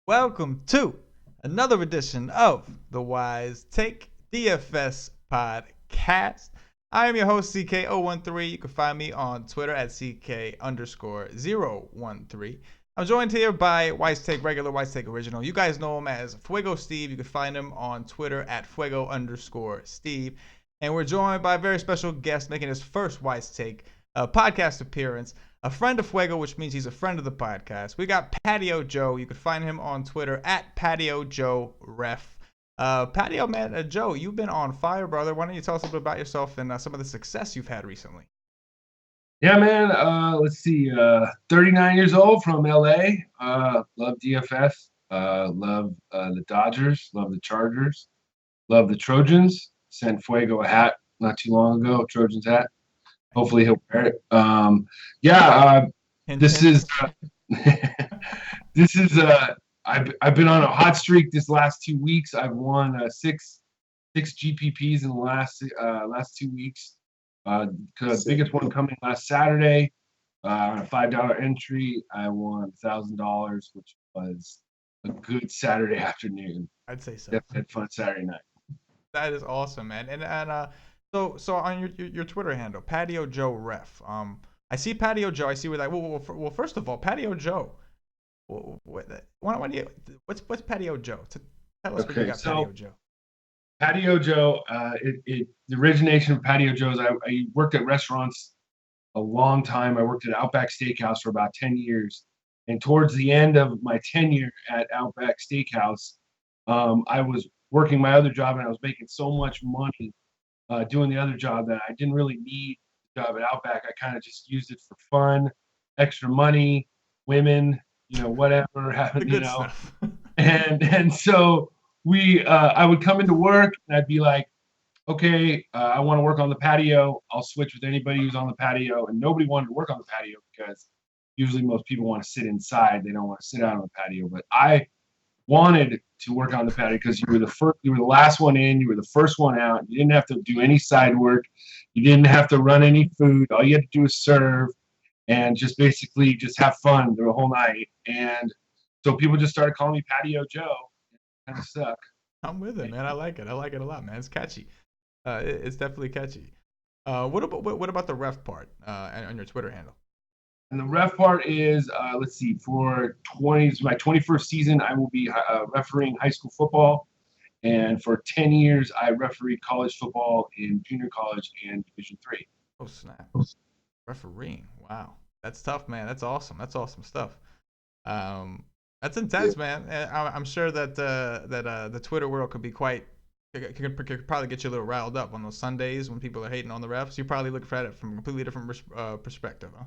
Welcome to another edition of the WiseTake DFS Podcast. I am your host, CK013. You can find me on Twitter at CK_013. I'm joined here by WiseTake regular, WiseTake original. You guys know him as Fuego Steve. You can find him on Twitter at Fuego_Steve. And we're joined by a very special guest making his first WiseTake podcast appearance. A friend of Fuego, which means he's a friend of the podcast. We got Patio Joe. You can find him on Twitter at Patio Joe Ref. Patio, man, Joe, you've been on fire, brother. Why don't you tell us a little bit about yourself and some of the success you've had recently? Yeah, man. Let's see. 39 years old from LA. Love DFS. Love the Dodgers. Love the Chargers. Love the Trojans. Sent Fuego a hat not too long ago, a Trojans hat. Hopefully he'll wear it. This is I've been on a hot streak this last 2 weeks. I've won six GPPs in the last 2 weeks. The biggest one coming last Saturday on a $5 entry. I won $1,000, which was a good Saturday afternoon. I'd say so. Definitely had fun Saturday night. That is awesome, man. And so on your Twitter handle, Patio Joe Ref. I see Patio Joe. I see where that. Well, first of all, Patio Joe. What's Patio Joe? Tell us what you got, Patio Joe. Patio Joe. The origination of Patio Joe is I worked at restaurants a long time. I worked at Outback Steakhouse for about 10 years, and towards the end of my tenure at Outback Steakhouse, I was working my other job, and I was making so much money doing the other job that I didn't really need the job at Outback. I kind of just used it for fun, extra money, women, whatever happened, Stuff. and so I would come into work and I'd be like, okay, I want to work on the patio. I'll switch with anybody who's on the patio, and nobody wanted to work on the patio because usually most people want to sit inside. They don't want to sit out on the patio, but I wanted to work on the patio because you were the last one in, you were the first one out. You didn't have to do any side work, you didn't have to run any food. All you had to do is serve and just basically just have fun the whole night. And so people just started calling me Patio Joe. It kind of suck. I'm with it, man. I like it a lot, man. It's catchy. It's definitely catchy. What about the ref part on your Twitter handle? And the ref part is, let's see, for my 21st season, I will be refereeing high school football. And for 10 years, I refereed college football in junior college and Division III. Oh, snap. Refereeing. Wow. That's tough, man. That's awesome. That's awesome stuff. That's intense, man. And I'm sure that the Twitter world could probably get you a little riled up on those Sundays when people are hating on the refs. You probably look at it from a completely different perspective, huh?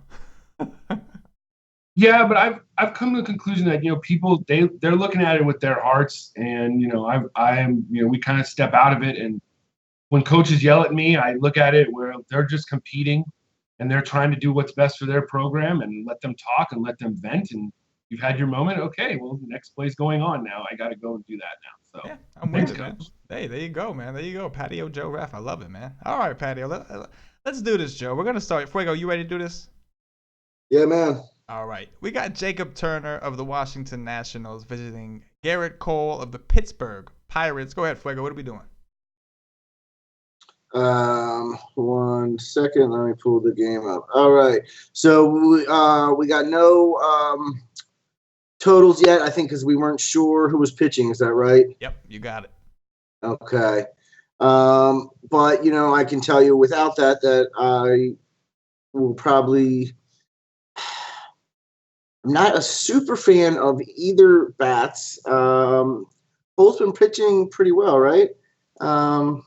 Yeah, but I've come to the conclusion that people they're looking at it with their hearts, and we kind of step out of it. And when coaches yell at me, I look at it where they're just competing and they're trying to do what's best for their program, and let them talk and let them vent. And you've had your moment. Okay, well, the next play's going on now. I got to go and do that now. So yeah, I'm with it, man. Hey, there you go, man. There you go, Patio Joe Ref. I love it, man. All right, Patio, let's do this, Joe. We're gonna start. Fuego, you ready to do this? Yeah, man. All right. We got Jacob Turner of the Washington Nationals visiting Garrett Cole of the Pittsburgh Pirates. Go ahead, Fuego. What are we doing? 1 second. Let me pull the game up. All right. So we got no totals yet, I think, because we weren't sure who was pitching. Is that right? Yep, you got it. Okay. But, I can tell you without that I will probably – I'm not a super fan of either bats. Both been pitching pretty well, right? Yeah.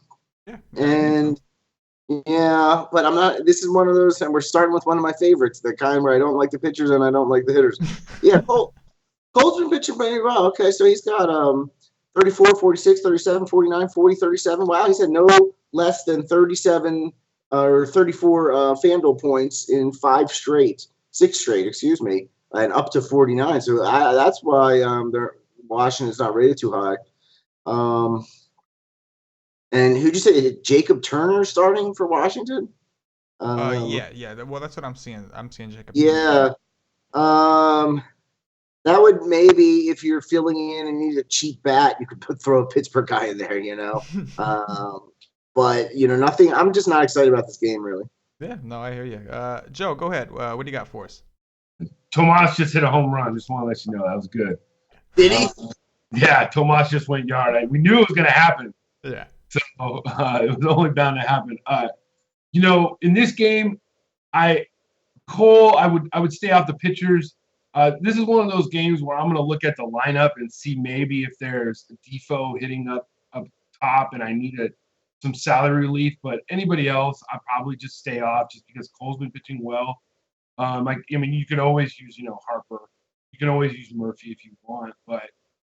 But I'm not. This is one of those, and we're starting with one of my favorites, the kind where I don't like the pitchers and I don't like the hitters. Yeah, Cole's been pitching pretty well. Okay, so he's got 34, 46, 37, 49, 40, 37. Wow, he's had no less than 37 or 34 FanDuel points in 6 straight, and up to 49. So that's why Washington's not rated too high. And who'd you say? Jacob Turner starting for Washington? Yeah. Well, that's what I'm seeing. I'm seeing Jacob Turner. Yeah. That would maybe, if you're filling in and need a cheap bat, you could throw a Pittsburgh guy in there, But, nothing. I'm just not excited about this game, really. Yeah, no, I hear you. Joe, go ahead. What do you got for us? Tomas just hit a home run. Just want to let you know that was good. Did he? Yeah, Tomas just went yard. We knew it was going to happen. Yeah. So it was only bound to happen. In this game, I would stay off the pitchers. This is one of those games where I'm going to look at the lineup and see maybe if there's a Defoe hitting up top and I need some salary relief. But anybody else, I'd probably just stay off just because Cole's been pitching well. You can always use, Harper. You can always use Murphy if you want,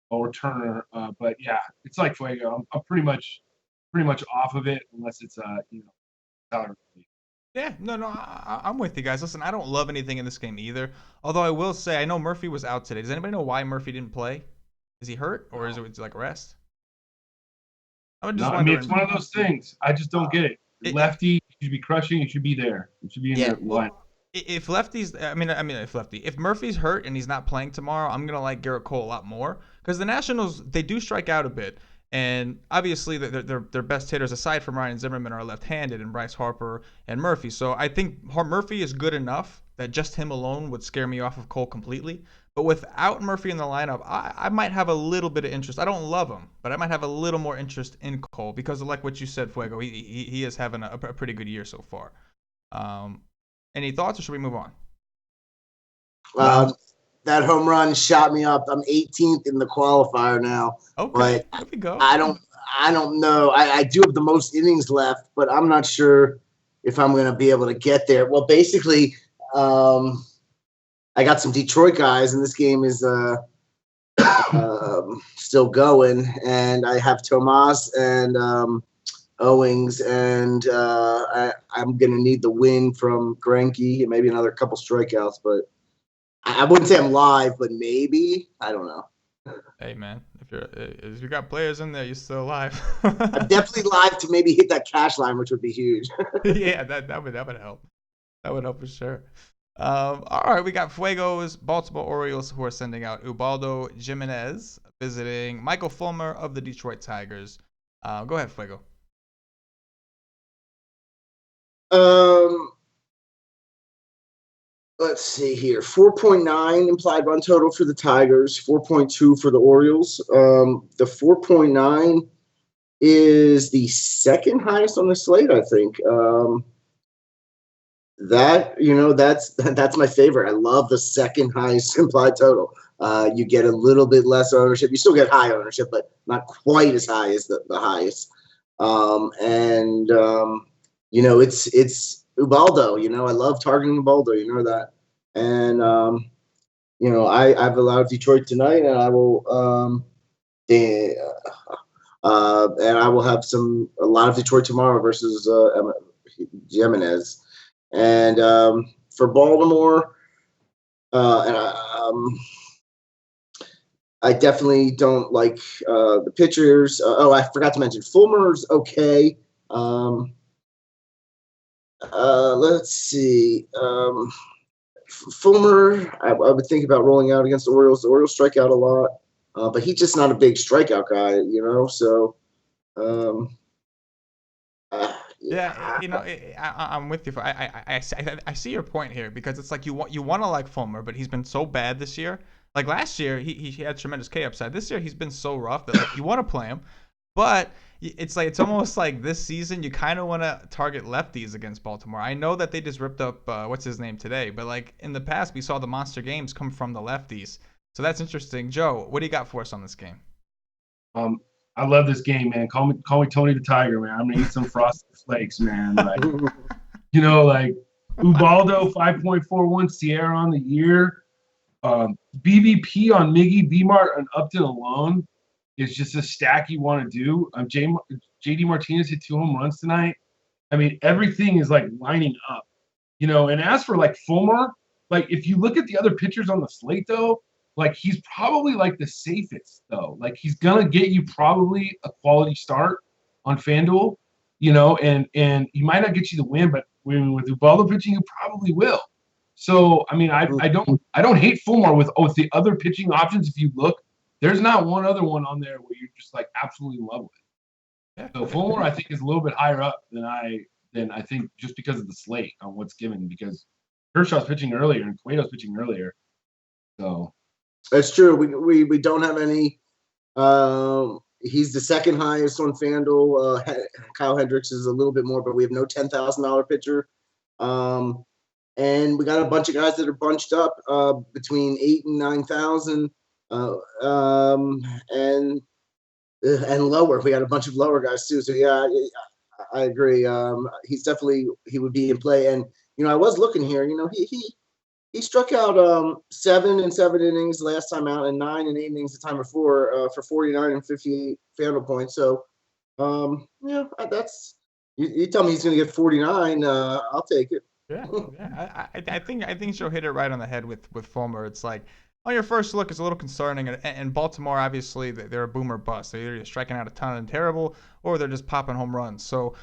or Turner. But yeah, it's like Fuego. I'm pretty much off of it unless it's salary relief. Yeah, no, I'm with you guys. Listen, I don't love anything in this game either. Although I will say, I know Murphy was out today. Does anybody know why Murphy didn't play? Is he hurt or is it like rest? It's one of those things. I just don't get it. Lefty, you should be crushing. You should be there. You should be in the line. If Murphy's hurt and he's not playing tomorrow, I'm gonna like Garrett Cole a lot more because the Nationals, they do strike out a bit. And obviously, their best hitters, aside from Ryan Zimmerman, are left-handed, and Bryce Harper and Murphy. So I think Murphy is good enough that just him alone would scare me off of Cole completely. But without Murphy in the lineup, I might have a little bit of interest. I don't love him, but I might have a little more interest in Cole because of like what you said, Fuego. He is having a pretty good year so far. Any thoughts, or should we move on? That home run shot me up. I'm 18th in the qualifier now. Okay, but there we go. I don't know. I do have the most innings left, but I'm not sure if I'm going to be able to get there. Well, basically, I got some Detroit guys, and this game is still going. And I have Tomas and Owings, and I'm going to need the win from Greinke and maybe another couple strikeouts, but I wouldn't say I'm live, but maybe. I don't know. Hey man, if you got players in there, you're still alive. I'm definitely live to maybe hit that cash line, which would be huge. Yeah, that would help. That would help for sure. All right, we got Fuego's Baltimore Orioles who are sending out Ubaldo Jimenez visiting Michael Fulmer of the Detroit Tigers. Go ahead, Fuego. Let's see here. 4.9 implied run total for the Tigers, 4.2 for the Orioles. The 4.9 is the second highest on the slate, I think. That's my favorite. I love the second highest implied total. You get a little bit less ownership. You still get high ownership, but not quite as high as the highest. It's Ubaldo. I love targeting Ubaldo. You know that. And I've allowed Detroit tonight, and I will and I will have a lot of Detroit tomorrow versus Jimenez. And for Baltimore, I definitely don't like the pitchers. I forgot to mention Fulmer's okay. Let's see. Fulmer, I would think about rolling out against the Orioles. The Orioles strike out a lot, but he's just not a big strikeout guy, So, yeah, I'm with you. I see your point here because it's like you want to like Fulmer, but he's been so bad this year. Like last year, he had tremendous K upside. This year, he's been so rough that like, you want to play him, but it's almost like this season you kind of want to target lefties against Baltimore. I know that they just ripped up what's his name today, but like in the past we saw the monster games come from the lefties. So that's interesting. Joe, what do you got for us on this game? I love this game, man. Call me Tony the Tiger, man. I'm gonna eat some Frosted Flakes, man. Like Ubaldo 5.41 Sierra on the year. BVP on Miggy, B-Mart, and Upton alone is just a stack you want to do. JD Martinez hit 2 home runs tonight. I mean, everything is like lining up, And as for like Fulmer, like if you look at the other pitchers on the slate, though, like he's probably like the safest, though. Like he's gonna get you probably a quality start. on FanDuel, and he might not get you the win, but with Ubaldo pitching, you probably will. So I mean, I don't hate Fulmer with the other pitching options. If you look, there's not one other one on there where you're just like absolutely in love with. Yeah. So Fulmer, I think, is a little bit higher up than I think just because of the slate on what's given, because Kershaw's pitching earlier and Cueto's pitching earlier. So that's true. We don't have any. He's the second highest on FanDuel. Kyle Hendricks is a little bit more, but we have no $10,000 pitcher. And we got a bunch of guys that are bunched up between 8,000 and 9,000, and lower. We got a bunch of lower guys too. So yeah, I agree. He would be in play. And I was looking here. He struck out 7 in 7 innings last time out, and 9 in 8 innings the time before for 49 and 58 FanDuel points. So that's you tell me he's going to get 49. I'll take it. Yeah. I think she'll hit it right on the head with Fulmer. It's like, on your first look, it's a little concerning. And Baltimore, obviously, they're a boomer bust. They're either striking out a ton and terrible, or they're just popping home runs. So,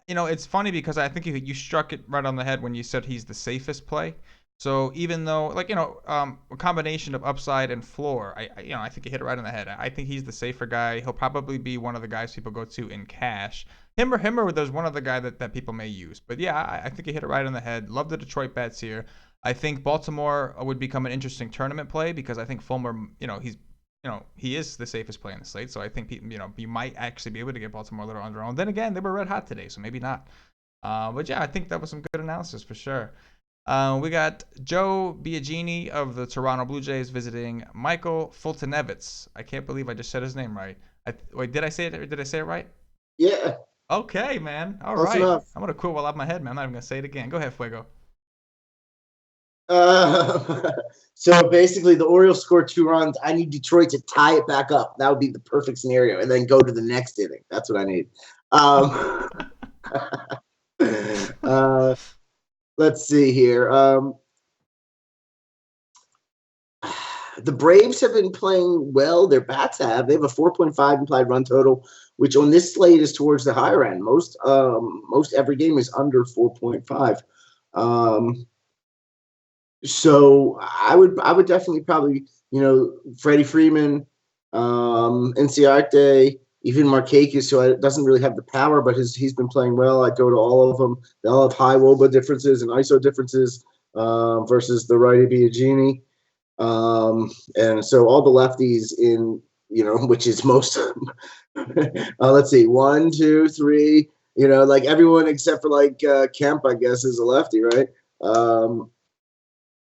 it's funny because I think you struck it right on the head when you said he's the safest play. So even though, a combination of upside and floor, I think you hit it right on the head. I think he's the safer guy. He'll probably be one of the guys people go to in cash. Him or there's one other guy that people may use. But yeah, I think you hit it right on the head. Love the Detroit bets here. I think Baltimore would become an interesting tournament play because I think Fulmer, he is the safest play in the slate. So I think, you might actually be able to get Baltimore a little under own. Then again, they were red hot today, so maybe not. But yeah, I think that was some good analysis for sure. We got Joe Biagini of the Toronto Blue Jays visiting Michael Fultonevitz. I can't believe I just said his name right. Wait, did I say it? Did I say it right? Yeah. Okay, man. All Close right. enough. I'm gonna quit while out of my head, man. I'm not even gonna say it again. Go ahead, Fuego. So basically, the Orioles scored 2 runs. I need Detroit to tie it back up. That would be the perfect scenario, and then go to the next inning. That's what I need. Let's see here. The Braves have been playing well. Their bats have. They have a 4.5 implied run total, which on this slate is towards the higher end. Most every game is under 4.5. So I would definitely probably, Freddie Freeman, Inciarte, even Markakis, who doesn't really have the power, but he's been playing well. I'd go to all of them. They all have high WOBA differences and ISO differences versus the righty Biagini. And so all the lefties in, which is most, let's see, 1, 2, 3, everyone except for Kemp, I guess, is a lefty, right?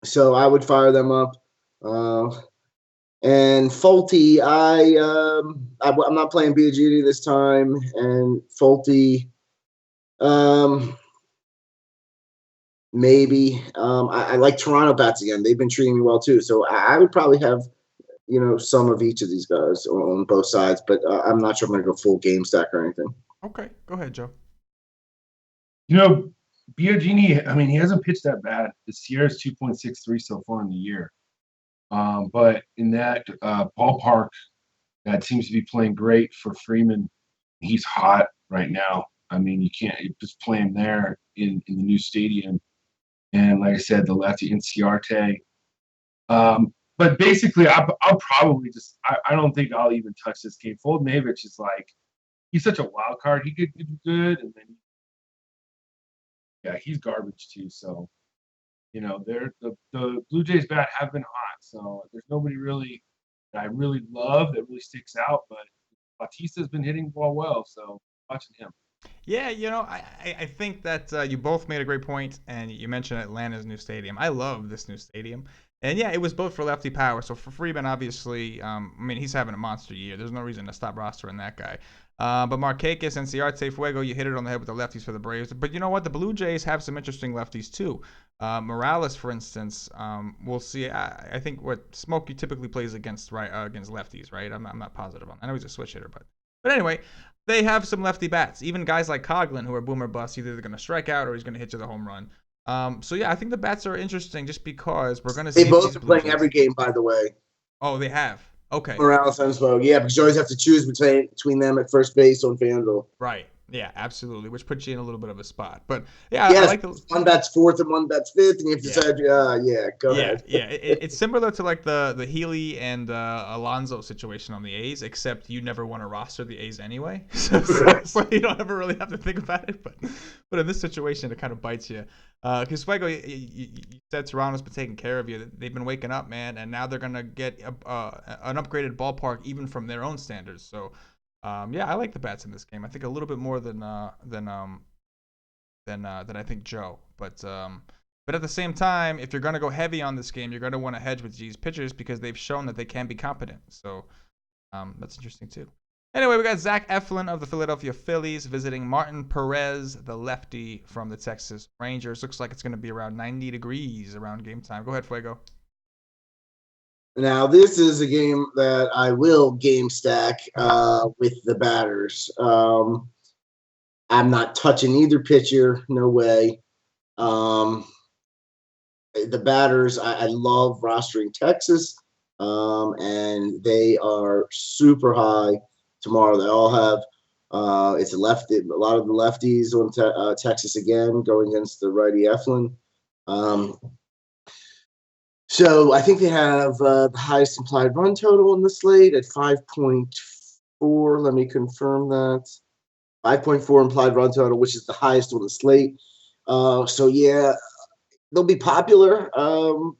So I would fire them up. And Fulte, I'm not playing Biagini this time. And Fulte, maybe. I like Toronto bats again. They've been treating me well too. So I would probably have, some of each of these guys on both sides. But I'm not sure I'm going to go full game stack or anything. Okay, go ahead, Joe. Biagini, I mean, he hasn't pitched that bad. The Sierra's 2.63 so far in the year. But in that ballpark, that seems to be playing great for Freeman. He's hot right now. I mean, you can't just play him there in the new stadium. And like I said, the lefty Inciarte. But basically, I'll probably just – I don't think I'll even touch this game. Fultonevitz is he's such a wild card. He could do good, and then he's garbage too. So, the Blue Jays bat have been hot. So there's nobody really that I really love that really sticks out. But Bautista's been hitting the ball well, so watching him. Yeah, I think that you both made a great point, and you mentioned Atlanta's new stadium. I love this new stadium. And yeah, it was built for lefty power. So for Freeman, obviously, he's having a monster year. There's no reason to stop rostering that guy. But Markakis and Inciarte, Fuego, you hit it on the head with the lefties for the Braves. But you know what? The Blue Jays have some interesting lefties too. Morales, for instance, we'll see. I think what Smokey typically plays against lefties, right? I'm not positive on that. I know he's a switch hitter, but anyway, they have some lefty bats. Even guys like Coughlin, who are boomer busts, either they're going to strike out or he's going to hit you the home run. So yeah, I think the bats are interesting just because we're going to see. They both are playing every game, by the way. Oh, they have. Okay. Morales and Smoke. Yeah, because you always have to choose between them at first base on FanDuel. Right. Yeah, absolutely. Which puts you in a little bit of a spot. But yeah, I Yes, like the one bats fourth and one bats fifth, and you have to yeah. decide. Yeah, go ahead. Yeah. It's similar to like the Healy and Alonso situation on the A's, except you never want to roster the A's anyway, so you don't ever really have to think about it. But in this situation, it kind of bites you. Because Fuego, you said Toronto's been taking care of you. They've been waking up, man, and now they're gonna get an upgraded ballpark even from their own standards. So, yeah, I like the bats in this game. I think a little bit more than I think Joe, but at the same time, if you're going to go heavy on this game, you're going to want to hedge with these pitchers because they've shown that they can be competent. So that's interesting too. Anyway, we got Zach Eflin of the Philadelphia Phillies visiting Martin Perez, the lefty from the Texas Rangers. Looks like it's going to be around 90 degrees around game time. Go ahead, Fuego. Now, this is a game that I will game stack with the batters. I'm not touching either pitcher. No way. The batters, I love rostering Texas, and they are super high tomorrow. They all have it's a lot of the lefties on Texas again going against the righty Eflin. So I think they have the highest implied run total in the slate at 5.4. Let me confirm that. 5.4 implied run total, which is the highest on the slate. So yeah, they'll be popular,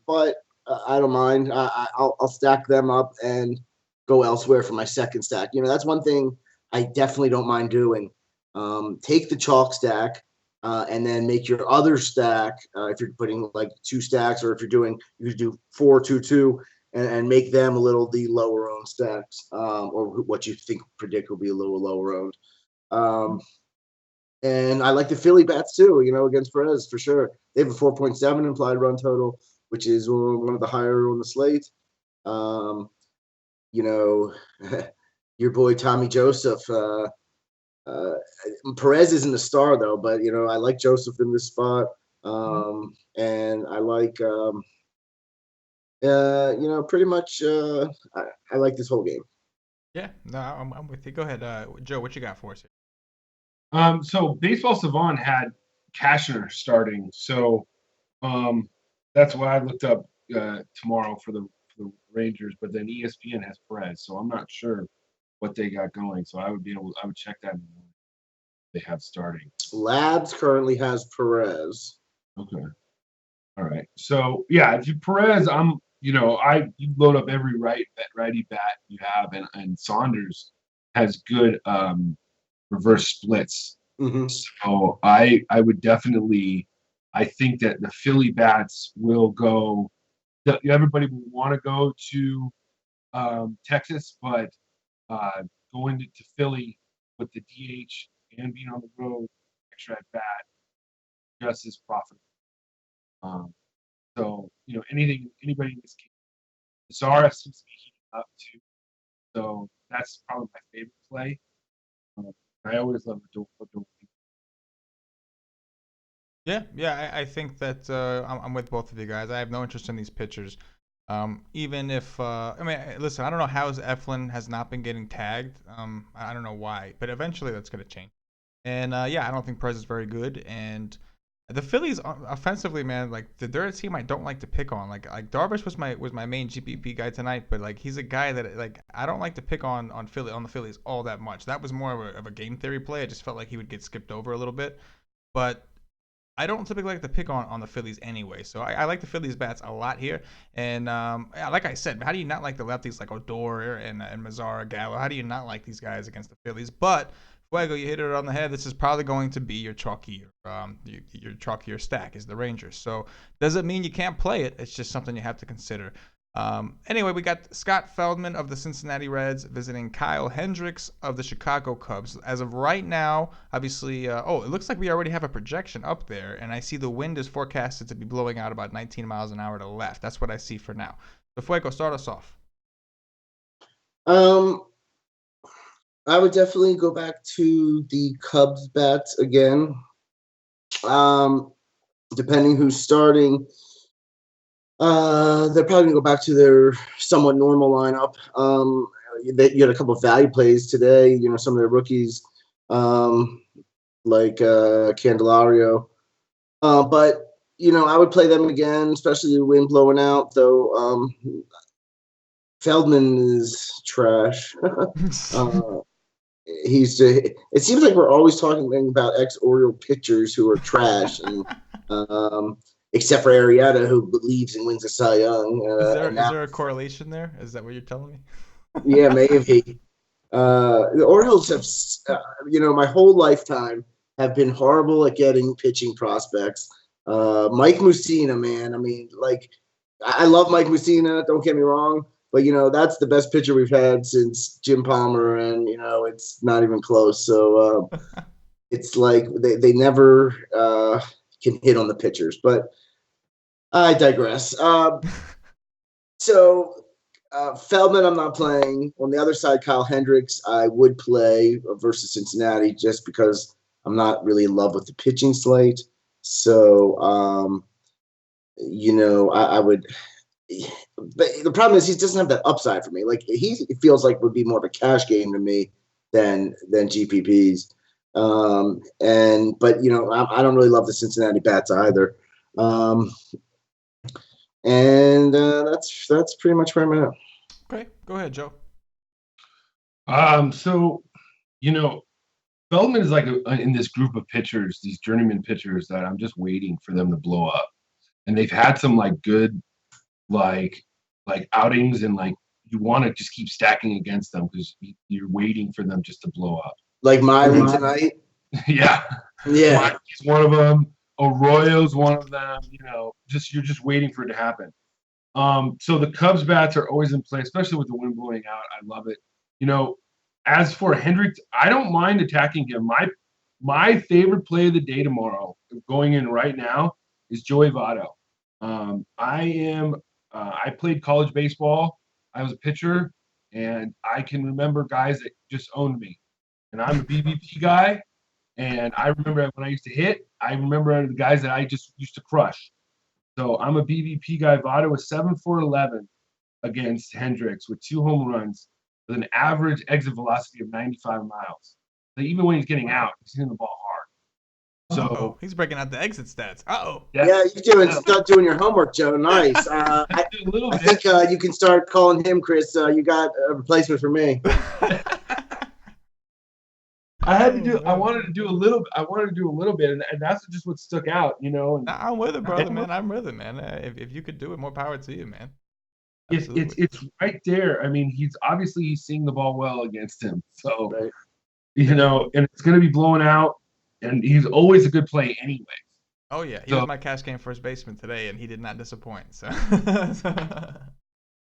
but I don't mind. I'll stack them up and go elsewhere for my second stack. That's one thing I definitely don't mind doing. Take the chalk stack and then make your other stack. If you're putting like two stacks, or if you do 4-2-2, and make them the lower owned stacks, or what you predict will be a little lower owned. And I like the Philly bats too, against Perez for sure. They have a 4.7 implied run total, which is one of the higher on the slate. Your boy Tommy Joseph. Perez isn't a star though, but I like Joseph in this spot, and I like pretty much. I like this whole game. Yeah, no, I'm with you. Go ahead, Joe. What you got for us? So Baseball Savant had Cashner starting, so that's why I looked up tomorrow for the Rangers. But then ESPN has Perez, so I'm not sure what they got going. So I would check that they have starting. Labs currently has Perez. Okay. All right. So yeah, if you Perez, you load up every righty bat you have, and Saunders has good reverse splits. Mm-hmm. So I would definitely, I think that the Philly bats will go. Everybody will want to go to Texas, but going to Philly with the DH and being on the road, extra at bat, just as profitable. So anybody in this game, Zara seems to be heating up too. So that's probably my favorite play. I always love the door. Yeah. I think that I'm with both of you guys. I have no interest in these pitchers. Even if listen, I don't know how Eflin has not been getting tagged. I don't know why, but eventually that's going to change. And I don't think Perez is very good. And the Phillies offensively, man, like they're a team I don't like to pick on. Like Darvish was my main GPP guy tonight, but like he's a guy that like I don't like to pick on the Phillies all that much. That was more of a game theory play. I just felt like he would get skipped over a little bit, but I don't typically like to pick on the Phillies anyway. So I like the Phillies bats a lot here. And like I said, how do you not like the lefties like Odor and Mazzara, Gallo? How do you not like these guys against the Phillies? But Fuego, you hit it on the head. This is probably going to be your chalkier stack is the Rangers. So does it mean you can't play it? It's just something you have to consider. Anyway, we got Scott Feldman of the Cincinnati Reds visiting Kyle Hendricks of the Chicago Cubs. As of right now, obviously, it looks like we already have a projection up there, and I see the wind is forecasted to be blowing out about 19 miles an hour to the left. That's what I see for now. So, Fuego, start us off. I would definitely go back to the Cubs bats again. Depending who's starting. They're probably gonna go back to their somewhat normal lineup. You had a couple of value plays today. Some of their rookies, like Candelario. But I would play them again, especially the wind blowing out. Though Feldman is trash. It seems like we're always talking about ex-Oriole pitchers who are trash, and except for Arrieta, who believes and wins a Cy Young. Is there a correlation there? Is that what you're telling me? Yeah, maybe. The Orioles have, my whole lifetime have been horrible at getting pitching prospects. Mike Mussina, man. I mean, like, I love Mike Mussina. Don't get me wrong. But, that's the best pitcher we've had since Jim Palmer, and, it's not even close. So it's like they never can hit on the pitchers. But I digress. So Feldman, I'm not playing. On the other side, Kyle Hendricks, I would play versus Cincinnati just because I'm not really in love with the pitching slate. So, I would. But the problem is he doesn't have that upside for me. Like he feels like would be more of a cash game to me than GPPs. But I don't really love the Cincinnati bats either. And that's pretty much where I'm at. Okay, go ahead, Joe. So, Feldman is like in this group of pitchers, these journeyman pitchers that I'm just waiting for them to blow up. And they've had some like good, like outings, and like you want to just keep stacking against them because you're waiting for them just to blow up. Like Miley tonight. Yeah. Miley's one of them. Arroyo's one of them. You're just waiting for it to happen. So the Cubs bats are always in play, especially with the wind blowing out. I love it. As for Hendricks, I don't mind attacking him. My favorite play of the day tomorrow, going in right now, is Joey Votto. I played college baseball. I was a pitcher, and I can remember guys that just owned me. And I'm a BBP guy, and I remember when I used to hit, I remember the guys that I just used to crush. So I'm a BBP guy. Votto was 7 for 11 against Hendricks with 2 home runs with an average exit velocity of 95 miles. So even when he's getting out, he's hitting the ball hard. So he's breaking out the exit stats. Yeah, start doing your homework, Joe. Nice. I think you can start calling him, Chris. You got a replacement for me. I wanted to do a little bit, and that's just what stuck out, I'm with it, brother, man. I'm with it, man. If you could do it, more power to you, man. It's right there. I mean, he's seeing the ball well against him, so right. And it's going to be blowing out, and he's always a good play anyway. Oh yeah, he was my cash game first baseman today, and he did not disappoint. So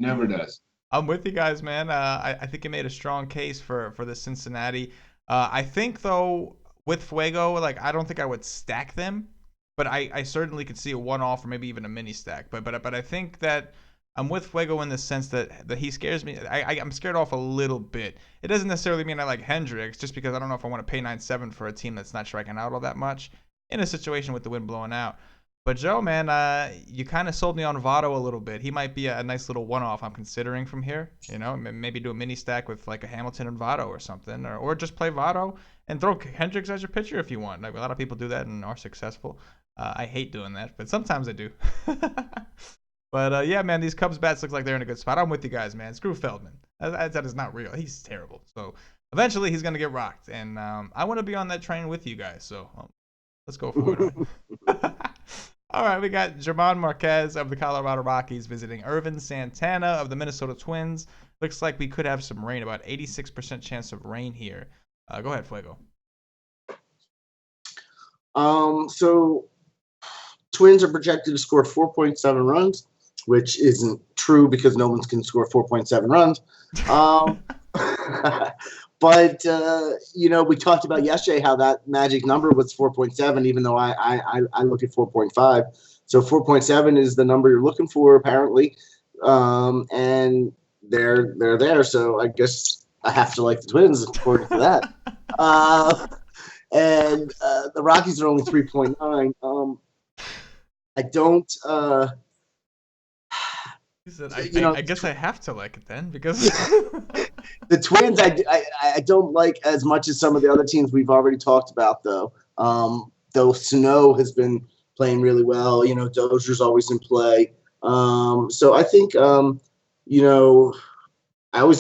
never does. I'm with you guys, man. I think it made a strong case for the Cincinnati. I think though with Fuego, like I don't think I would stack them, but I certainly could see a one-off or maybe even a mini stack. But I think that I'm with Fuego in the sense that he scares me. I'm scared off a little bit. It doesn't necessarily mean I like Hendricks, just because I don't know if I want to pay 9.7 for a team that's not striking out all that much in a situation with the wind blowing out. But Joe, man, you kind of sold me on Votto a little bit. He might be a nice little one-off I'm considering from here. Maybe do a mini stack with like a Hamilton and Votto or something, or just play Votto and throw Hendricks as your pitcher if you want. Like a lot of people do that and are successful. I hate doing that, but sometimes I do. But yeah, man, these Cubs bats look like they're in a good spot. I'm with you guys, man. Screw Feldman. That is not real. He's terrible. So eventually he's gonna get rocked, and I want to be on that train with you guys. So let's go for it. All right, we got German Marquez of the Colorado Rockies visiting Irvin Santana of the Minnesota Twins. Looks like we could have some rain, about 86% chance of rain here. Go ahead, Fuego. So Twins are projected to score 4.7 runs, which isn't true because no one can score 4.7 runs. But, we talked about yesterday how that magic number was 4.7, even though I look at 4.5. So 4.7 is the number you're looking for, apparently. And they're there. So I guess I have to like the Twins according to that. And the Rockies are only 3.9. I don't He said, I You know, guess I have to like it then because the Twins, I don't like as much as some of the other teams we've already talked about, though. Though Sano has been playing really well, you know, Dozier's always in play. So I think, you know, I always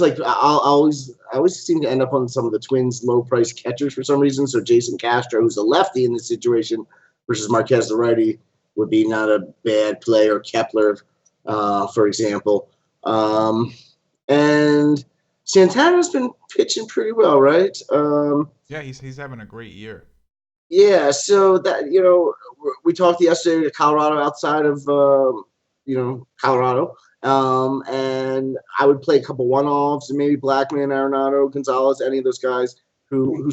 seem to end up on some of the Twins' low price catchers for some reason. So Jason Castro, who's a lefty in this situation, versus Marquez, the righty, would be not a bad play, or Kepler, for example. And Santana's been pitching pretty well, right? yeah, he's having a great year. Yeah, so that, you know, we talked yesterday to Colorado outside of you know, Colorado, and I would play a couple one-offs and maybe Blackman, Arenado, Gonzalez, any of those guys who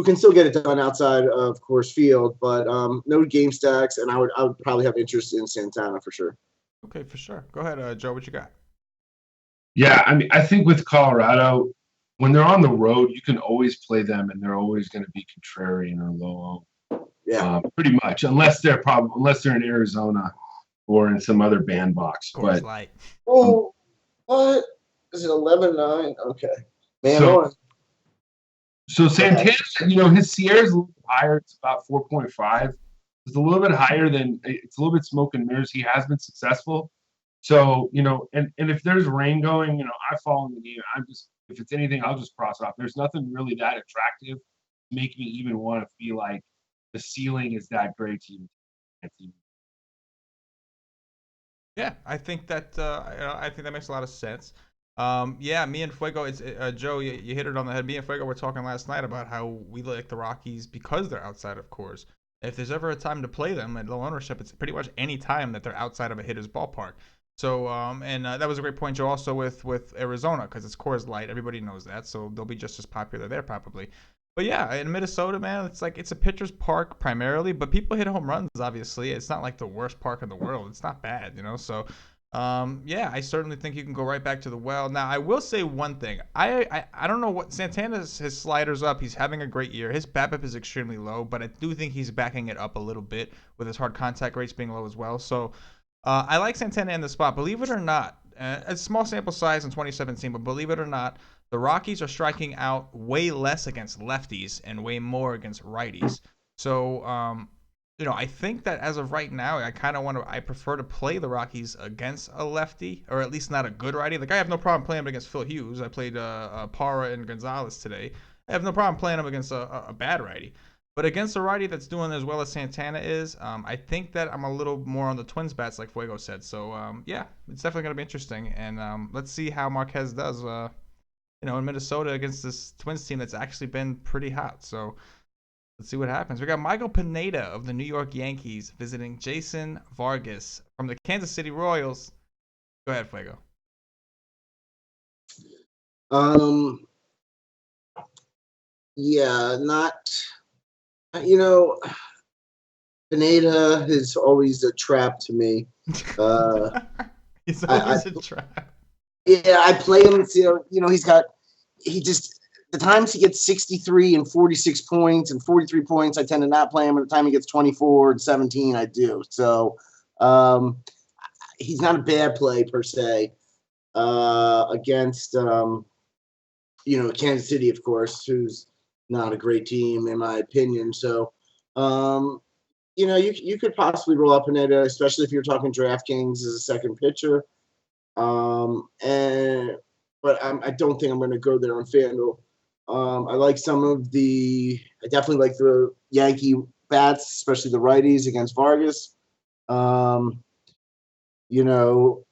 can still get it done outside of Coors Field, but no game stacks, and I would probably have interest in Santana for sure. Okay, for sure. Go ahead, Joe. What you got? Yeah, I mean, I think with Colorado, when they're on the road, you can always play them, and they're always going to be contrarian or low, Yeah, pretty much, unless they're in Arizona or in some other bandbox. Coors But Light. oh, what is it? 11-9. Okay, man. So- on. So Santana, you know, his Sierra's a little bit higher. It's about 4.5. It's a little bit higher than it's a little bit smoke and mirrors. He has been successful. So, you know, and if there's rain going, you know, I fall in the game. I'm just, if it's anything, I'll just cross off. There's nothing really that attractive to make me even want to feel like the ceiling is that great to you. Yeah, I think that makes a lot of sense. Yeah, me and Fuego, it's Joe. You hit it on the head. Me and Fuego were talking last night about how we like the Rockies because they're outside of Coors. If there's ever a time to play them at low ownership, it's pretty much any time that they're outside of a hitter's ballpark. So, and that was a great point, Joe. Also with Arizona, because it's Coors Light, everybody knows that, so they'll be just as popular there probably. But yeah, in Minnesota, man, it's like it's a pitcher's park primarily, but people hit home runs. Obviously, it's not like the worst park in the world. It's not bad, you know. So, yeah, I certainly think you can go right back to the well. Now, I will say one thing. I don't know what Santana's his sliders up. He's having a great year. His BABIP is extremely low, but I do think he's backing it up a little bit with his hard contact rates being low as well. So, I like Santana in the spot. Believe it or not, a small sample size in 2017, but believe it or not, the Rockies are striking out way less against lefties and way more against righties. So, you know, I think that as of right now, I prefer to play the Rockies against a lefty, or at least not a good righty. Like, I have no problem playing him against Phil Hughes. I played Parra and Gonzalez today. I have no problem playing him against a bad righty. But against a righty that's doing as well as Santana is, I think that I'm a little more on the Twins bats, like Fuego said. So, yeah, it's definitely going to be interesting. And let's see how Marquez does, you know, in Minnesota against this Twins team that's actually been pretty hot. So let's see what happens. We got Michael Pineda of the New York Yankees visiting Jason Vargas from the Kansas City Royals. Go ahead, Fuego. Yeah, not. You know, Pineda is always a trap to me. He's always a trap. Yeah, I play him. You know, the times he gets 63 and 46 points and 43 points, I tend to not play him. At the time he gets 24 and 17, I do. So he's not a bad play per se against, you know, Kansas City, of course, who's not a great team in my opinion. So, you know, you could possibly roll up Pineda, especially if you're talking DraftKings as a second pitcher. But I don't think I'm going to go there on FanDuel. I like I definitely like the Yankee bats, especially the righties against Vargas. You know,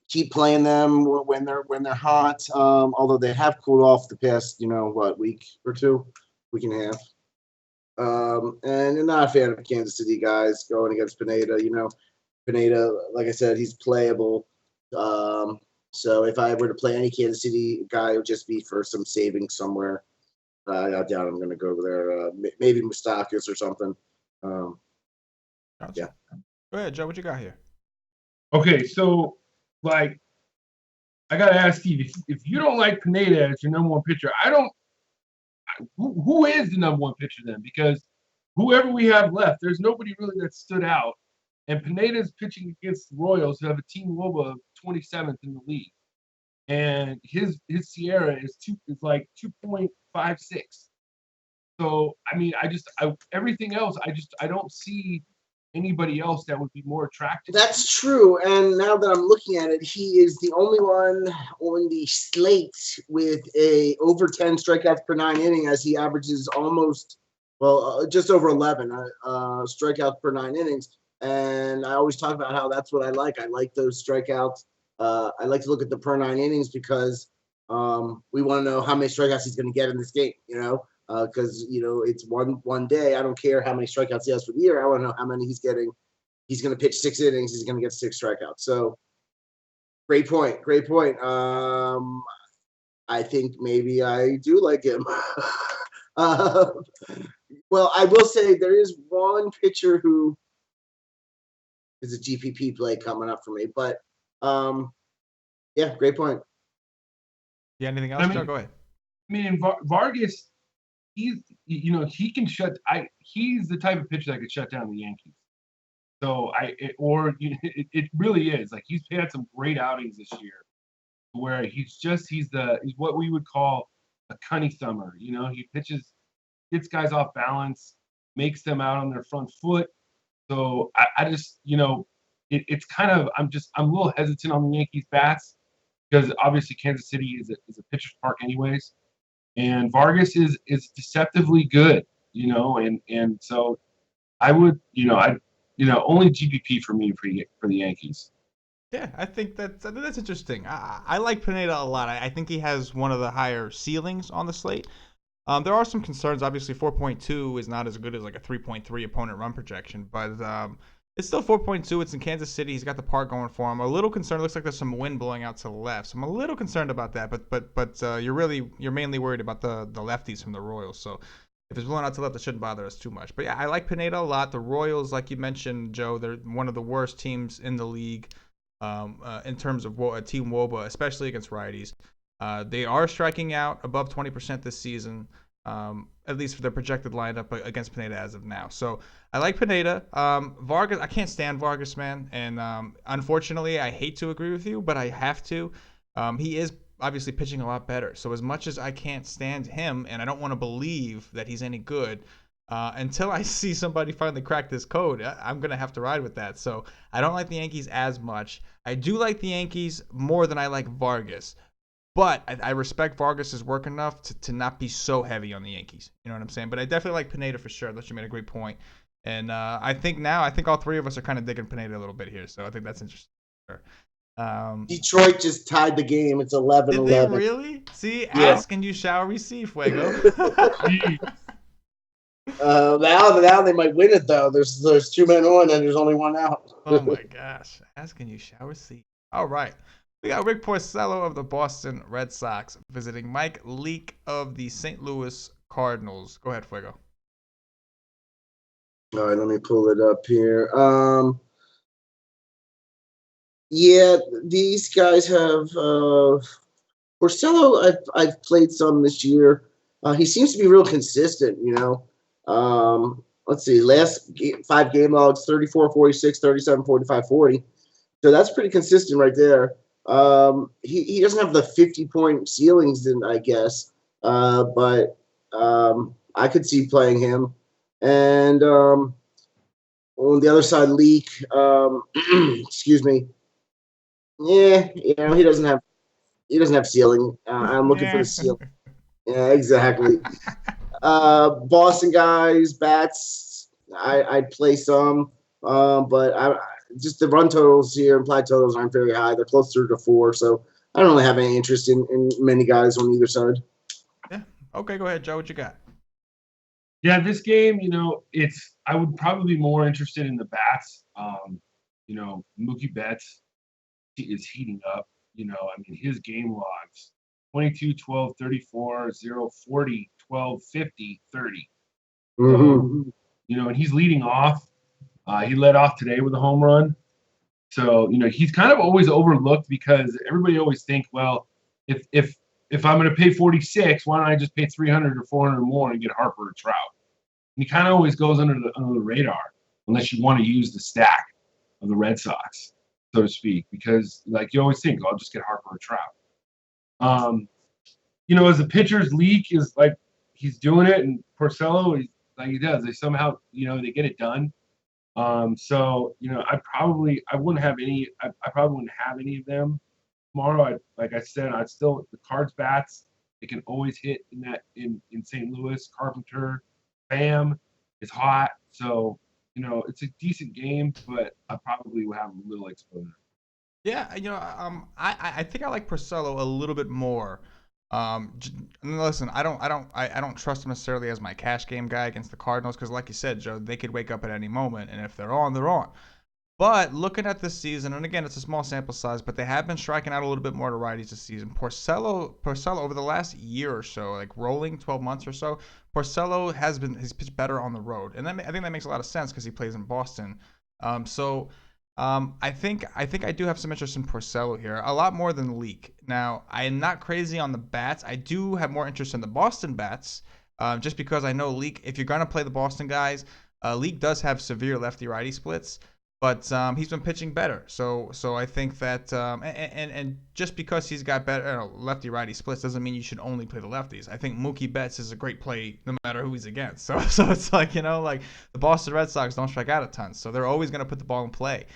keep playing them when they're hot. Although they have cooled off the past, you know, week or two, week and a half. And I'm not a fan of Kansas City guys going against Pineda. You know, Pineda, like I said, he's playable. So if I were to play any Kansas City guy, it would just be for some savings somewhere. I doubt I'm going to go over there. Maybe Moustakas or something. Gotcha. Yeah. Go ahead, Joe. What you got here? Okay, so like, I gotta ask Steve, if you don't like Pineda as your number one pitcher, who is the number one pitcher then? Because whoever we have left, there's nobody really that stood out And Pineda's pitching against the Royals, who have a team WOBA of 27th in the league. And his Sierra is like 2.56. So I mean, everything else, I don't see anybody else that would be more attractive. That's true. And now that I'm looking at it, he is the only one on the slate with a over 10 strikeouts per 9 inning, as he averages just over 11 strikeouts per 9 innings. And I always talk about how that's what I like. I like those strikeouts. I like to look at the per 9 innings because we want to know how many strikeouts he's going to get in this game, because it's one day. I don't care how many strikeouts he has for the year. I want to know how many he's getting. He's going to pitch 6 innings. He's going to get 6 strikeouts. So great point. I think maybe I do like him. Well, I will say there is one pitcher who is a GPP play coming up for me, but yeah, great point. Yeah, anything else, Joe? Go ahead. I mean, Vargas, he can he's the type of pitcher that could shut down the Yankees. So it really is like he's had some great outings this year, where he's what we would call a cunny thumber. He gets guys off balance, makes them out on their front foot. So I just it's kind of I'm a little hesitant on the Yankees bats because obviously Kansas City is a pitcher's park anyways, and Vargas is deceptively good, and so I would only GPP for me for the Yankees. Yeah, I think that's interesting. I like Pineda a lot. I think he has one of the higher ceilings on the slate. There are some concerns. Obviously, 4.2 is not as good as like a 3.3 opponent run projection, but it's still 4.2. It's in Kansas City. He's got the park going for him. A little concerned. Looks like there's some wind blowing out to the left. So I'm a little concerned about that. But you're mainly worried about the lefties from the Royals. So if it's blowing out to the left, it shouldn't bother us too much. But yeah, I like Pineda a lot. The Royals, like you mentioned, Joe, they're one of the worst teams in the league in terms of a team WOBA, especially against righties. They are striking out above 20% this season. At least for their projected lineup against Pineda as of now. So I like Pineda. Vargas, I can't stand Vargas, man. And unfortunately, I hate to agree with you, but I have to. He is obviously pitching a lot better. So as much as I can't stand him and I don't want to believe that he's any good, until I see somebody finally crack this code, I'm going to have to ride with that. So I don't like the Yankees as much. I do like the Yankees more than I like Vargas. But I respect Vargas' work enough to not be so heavy on the Yankees. You know what I'm saying? But I definitely like Pineda for sure. Unless you made a great point. And I think all three of us are kind of digging Pineda a little bit here. So I think that's interesting. Sure. Detroit just tied the game. It's 11-11. Did they really? See, ask and you shall receive, Fuego. Now they might win it, though. There's 2 men on and there's only 1 out. Oh, my gosh. Ask and you shall receive. All right. We got Rick Porcello of the Boston Red Sox visiting Mike Leake of the St. Louis Cardinals. Go ahead, Fuego. All right, let me pull it up here. Yeah, these guys have Porcello. I've played some this year. He seems to be real consistent. Let's see, last 5 game logs: 34, 46, 37, 45, 40. So that's pretty consistent right there. He doesn't have the 50-point ceilings, I guess, but I could see playing him. And on the other side, Leak, excuse me. Yeah, he doesn't have ceiling. I'm looking for the ceiling. Yeah, exactly. Boston guys, bats. I'd play some, but just the run totals here, implied totals aren't very high. They're closer to 4, so I don't really have any interest in many guys on either side. Yeah. Okay, go ahead, Joe. What you got? Yeah, this game, I would probably be more interested in the bats. Mookie Betts is heating up. His game logs: 22, 12, 34, 0, 40, 12, 50, 30. Mm-hmm. So, and he's leading off. He led off today with a home run. So, he's kind of always overlooked because everybody always think, well, if I'm going to pay 46, why don't I just pay 300 or 400 more and get Harper or Trout? And he kind of always goes under the radar unless you want to use the stack. the Red Sox, so to speak, because like you always think, I'll just get Harper or Trout. As the pitcher's leak is like he's doing it, and Porcello like he does. They somehow they get it done. So I probably wouldn't have any. I probably wouldn't have any of them tomorrow. Like I said, I'd still the Cards bats. They can always hit in St. Louis. Carpenter, Bam is hot. So it's a decent game, but I probably will have a little exposure. Yeah, I think I like Porcello a little bit more. Listen, I don't trust him necessarily as my cash game guy against the Cardinals because, like you said, Joe, they could wake up at any moment, and if they're on, they're on. But looking at this season, and again, it's a small sample size, but they have been striking out a little bit more to righties this season. Porcello over the last year or so, like rolling 12 months or so, Porcello he's pitched better on the road, and I think that makes a lot of sense because he plays in Boston. I think I do have some interest in Porcello here, a lot more than Leak. Now, I am not crazy on the bats. I do have more interest in the Boston bats, just because I know Leak. If you're gonna play the Boston guys, Leak does have severe lefty-righty splits, but he's been pitching better. So I think that and just because he's got better lefty-righty splits doesn't mean you should only play the lefties. I think Mookie Betts is a great play no matter who he's against. So it's like like the Boston Red Sox don't strike out a ton, so they're always gonna put the ball in play.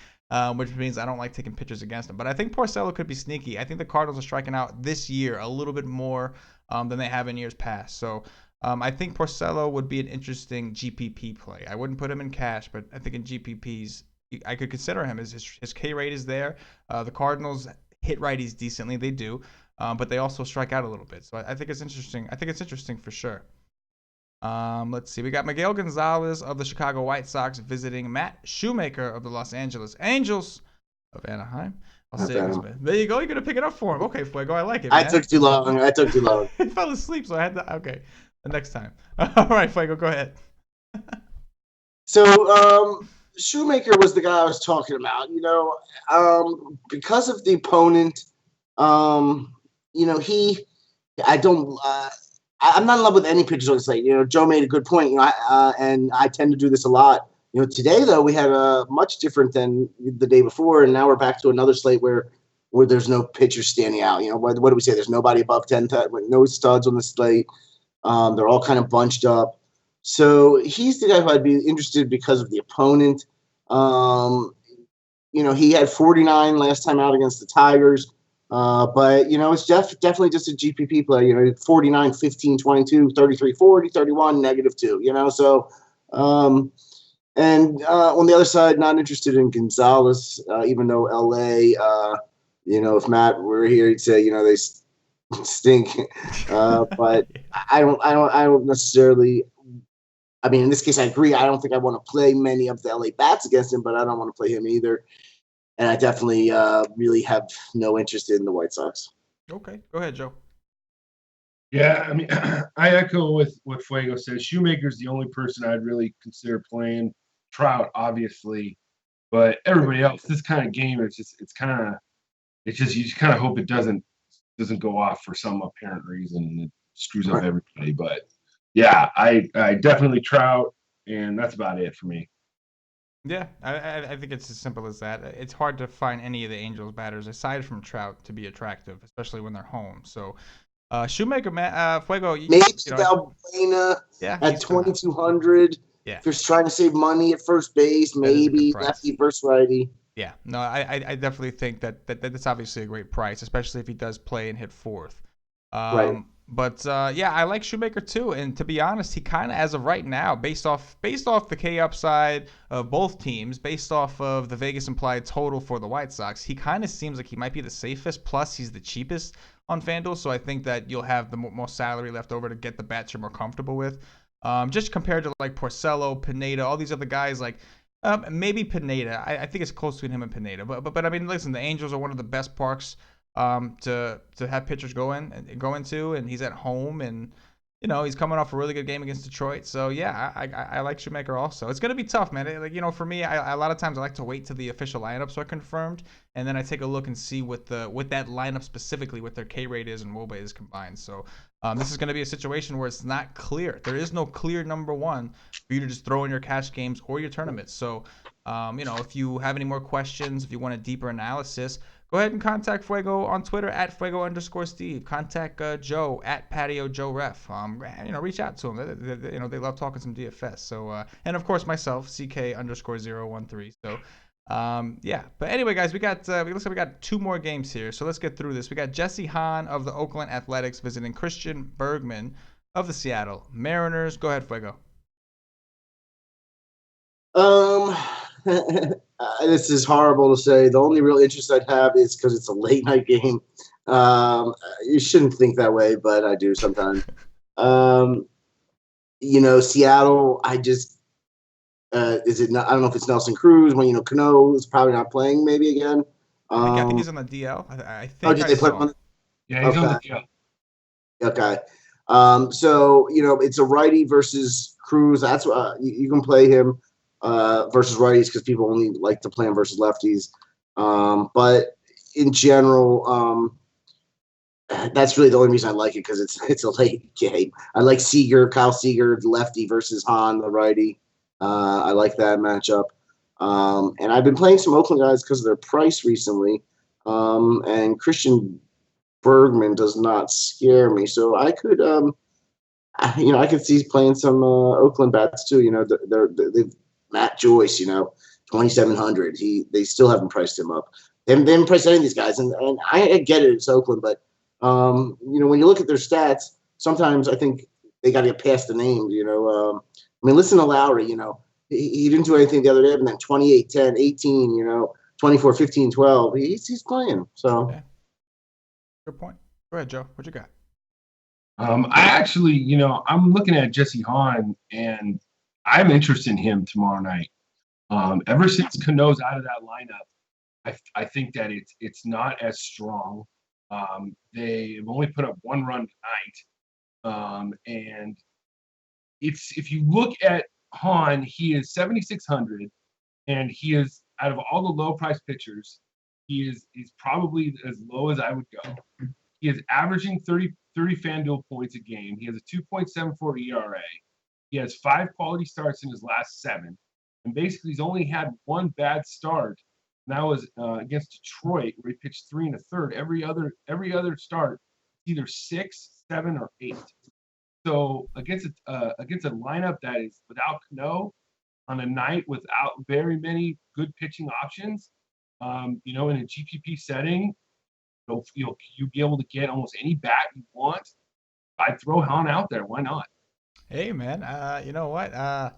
Which means I don't like taking pitchers against them. But I think Porcello could be sneaky. I think the Cardinals are striking out this year a little bit more than they have in years past. So I think Porcello would be an interesting GPP play. I wouldn't put him in cash, but I think in GPPs, I could consider him. His K rate is there. The Cardinals hit righties decently. They do. But they also strike out a little bit. So I think it's interesting. I think it's interesting for sure. Let's see. We got Miguel Gonzalez of the Chicago White Sox visiting Matt Shoemaker of the Los Angeles Angels of Anaheim. I'll say this, man. There you go. You're gonna pick it up for him. Okay, Fuego. I like it, man. I took too long. He fell asleep, so I had to. Okay, the next time. All right, Fuego. Go ahead. So, Shoemaker was the guy I was talking about. Because of the opponent, I'm not in love with any pitchers on the slate. Joe made a good point. And I tend to do this a lot. Today though we had a much different than the day before, and now we're back to another slate where there's no pitchers standing out. What do we say? There's nobody above 10, no studs on the slate. They're all kind of bunched up. So he's the guy who I'd be interested because of the opponent. He had 49 last time out against the Tigers. But it's definitely just a GPP play. 49, 15, 22, 33, 40, 31, -2. So, and on the other side, not interested in Gonzalez, even though LA. If Matt were here, he'd say they stink. But I don't necessarily. I mean, in this case, I agree. I don't think I want to play many of the LA bats against him, but I don't want to play him either. And I definitely really have no interest in the White Sox. Okay. Go ahead, Joe. Yeah, I mean, I echo with what Fuego says. Shoemaker's the only person I'd really consider playing. Trout, obviously. But everybody else, this kind of game, you just kind of hope it doesn't go off for some apparent reason and it screws up everybody. But yeah, I definitely Trout, and that's about it for me. Yeah, I think it's as simple as that. It's hard to find any of the Angels batters aside from Trout to be attractive, especially when they're home. So, Shoemaker, Fuego. Maybe Valbuena at 2,200. Yeah. If you're trying to save money at first base, maybe lefty versus righty. Yeah, no, I definitely think that's obviously a great price, especially if he does play and hit fourth. Right. But yeah, I like Shoemaker too, and to be honest, he kind of, as of right now, based off the K upside of both teams, based off of the Vegas implied total for the White Sox, he kind of seems like he might be the safest. Plus, he's the cheapest on FanDuel, so I think that you'll have the most salary left over to get the bats you're more comfortable with. Just compared to like Porcello, Pineda, all these other guys, like maybe Pineda. I think it's close between him and Pineda. But I mean, listen, the Angels are one of the best parks to have pitchers go into, and he's at home, and he's coming off a really good game against Detroit. So yeah, I like Shoemaker also. It's gonna be tough, man. For me, a lot of times I like to wait till the official lineups are confirmed, and then I take a look and see what that lineup specifically, what their K rate is and WOBA is combined. So This is going to be a situation where it's not clear. There is no clear number one for you to just throw in your cash games or your tournaments. So, if you have any more questions, if you want a deeper analysis, go ahead and contact Fuego on Twitter at Fuego_Steve. Contact Joe at Patio Joe Ref. Reach out to them. They love talking some DFS. So, and of course myself, CK013. So, but anyway, guys, we looks like we got 2 more games here, so let's get through this. We got Jesse Hahn of the Oakland Athletics visiting Christian Bergman of the Seattle Mariners. Go ahead, Fuego. This is horrible to say. The only real interest I'd have is because it's a late night game. You shouldn't think that way, but I do sometimes. Seattle, I just. Is it not? I don't know if it's Nelson Cruz. When Cano is probably not playing, maybe again. I think he's on the DL. I think. Oh, did they put him on? Yeah, he's on the DL. Okay. It's a righty versus Cruz. That's what you can play him versus righties because people only like to play him versus lefties. But in general, that's really the only reason I like it because it's a late game. I like Kyle Seager, the lefty versus Hahn, the righty. I like that matchup. And I've been playing some Oakland guys because of their price recently. And Christian Bergman does not scare me. So I could, I could see playing some Oakland bats too. They've Matt Joyce, 2,700. They still haven't priced him up. They haven't priced any of these guys. And I get it, it's Oakland. But, when you look at their stats, sometimes I think they got to get past the names, listen to Lowry, he didn't do anything the other day, but then 28, 10, 18, 24, 15, 12. He's playing. So, yeah. Good point. Go ahead, Joe. What you got? I actually, I'm looking at Jesse Hahn, and I'm interested in him tomorrow night. Ever since Cano's out of that lineup, I think that it's not as strong. They have only put up 1 run tonight, and if you look at Hahn, he is 7,600, and he is out of all the low price pitchers, he's probably as low as I would go. He is averaging 30 FanDuel points a game. He has a 2.74 ERA. He has 5 quality starts in his last 7, and basically he's only had 1 bad start, and that was against Detroit, where he pitched 3 1/3. Every other start, either 6, 7, or 8. So against a lineup that is without Cano on a night without very many good pitching options, in a GPP setting, you'll be able to get almost any bat you want. I'd throw Hahn out there. Why not? Hey, man. You know what? I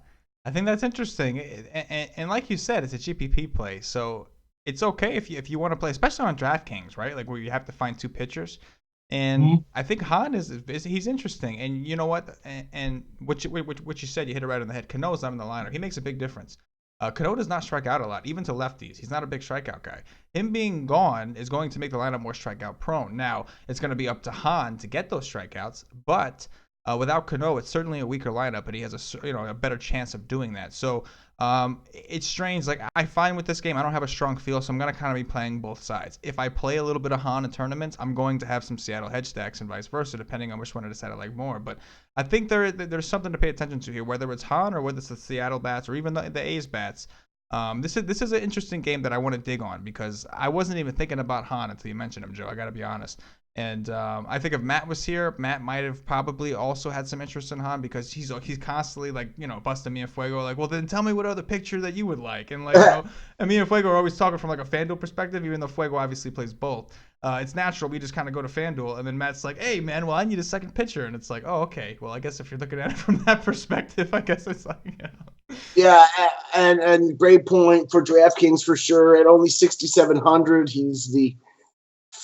think that's interesting. And like you said, it's a GPP play, so it's okay if you want to play, especially on DraftKings, right? Like where you have to find 2 pitchers. And I think Hahn he's interesting. And you know what? And what you said, you hit it right on the head. Cano's not in the lineup. He makes a big difference. Cano does not strike out a lot, even to lefties. He's not a big strikeout guy. Him being gone is going to make the lineup more strikeout prone. Now, it's going to be up to Hahn to get those strikeouts, but without Cano, it's certainly a weaker lineup, and he has a better chance of doing that. So it's strange. Like I find with this game, I don't have a strong feel, so I'm gonna kind of be playing both sides. If I play a little bit of Hahn in tournaments, I'm going to have some Seattle hedge stacks and vice versa, depending on which one I decide I like more. But I think there's something to pay attention to here, whether it's Hahn or whether it's the Seattle bats or even the A's bats. This is an interesting game that I want to dig on because I wasn't even thinking about Hahn until you mentioned him, Joe. I got to be honest. And I think if Matt was here, Matt might have probably also had some interest in Hahn because he's constantly busting me and Fuego well, then tell me what other picture that you would like. And and me and Fuego are always talking from a FanDuel perspective, even though Fuego obviously plays both. It's natural. We just kind of go to FanDuel, and then Matt's like, hey, man, well, I need a second pitcher. And it's like, oh, okay. Well, I guess if you're looking at it from that perspective, I guess it's like, Yeah, and great point for DraftKings for sure. At only 6,700, he's the